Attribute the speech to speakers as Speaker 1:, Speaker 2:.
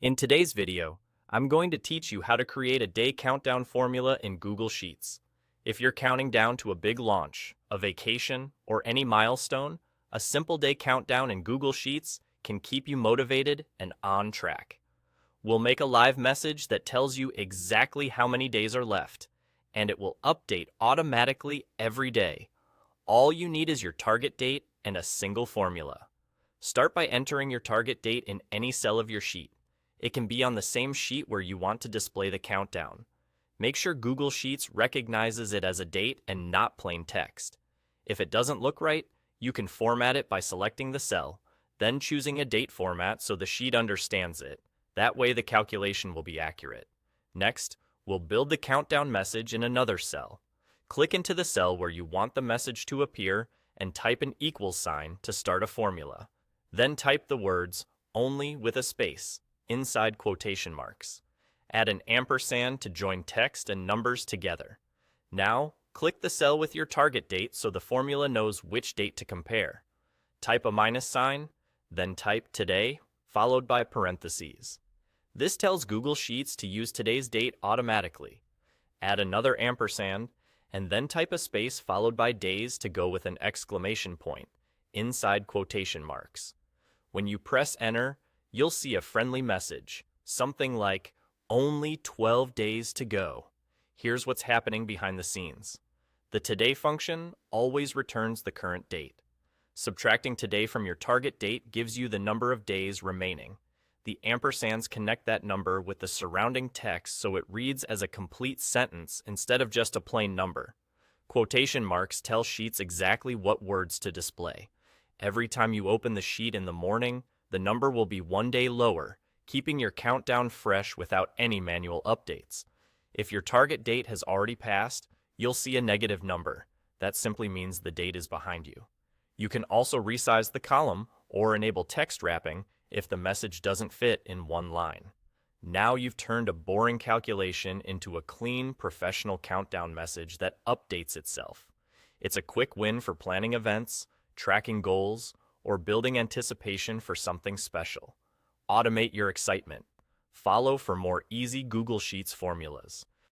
Speaker 1: In today's video, I'm going to teach you how to create a day countdown formula in Google Sheets. If you're counting down to a big launch, a vacation, or any milestone, a simple day countdown in Google Sheets can keep you motivated and on track. We'll make a live message that tells you exactly how many days are left, and it will update automatically every day. All you need is your target date and a single formula. Start by entering your target date in any cell of your sheet. It can be on the same sheet where you want to display the countdown. Make sure Google Sheets recognizes it as a date and not plain text. If it doesn't look right, you can format it by selecting the cell, then choosing a date format so the sheet understands it. That way the calculation will be accurate. Next, we'll build the countdown message in another cell. Click into the cell where you want the message to appear and type an equals sign to start a formula. Then type the words "only" with a space inside quotation marks. Add an ampersand to join text and numbers together. Now, click the cell with your target date so the formula knows which date to compare. Type a minus sign, then type today, followed by parentheses. This tells Google Sheets to use today's date automatically. Add another ampersand, and then type a space followed by days to go with an exclamation point inside quotation marks. When you press enter, you'll see a friendly message, something like, "Only 12 days to go." Here's what's happening behind the scenes. The today function always returns the current date. Subtracting today from your target date gives you the number of days remaining. The ampersands connect that number with the surrounding text so it reads as a complete sentence instead of just a plain number. Quotation marks tell Sheets exactly what words to display. Every time you open the sheet in the morning, the number will be 1 day lower, keeping your countdown fresh without any manual updates. If your target date has already passed, you'll see a negative number. That simply means the date is behind you. You can also resize the column or enable text wrapping if the message doesn't fit in one line. Now you've turned a boring calculation into a clean, professional countdown message that updates itself. It's a quick win for planning events, tracking goals, or building anticipation for something special. Automate your excitement. Follow for more easy Google Sheets formulas.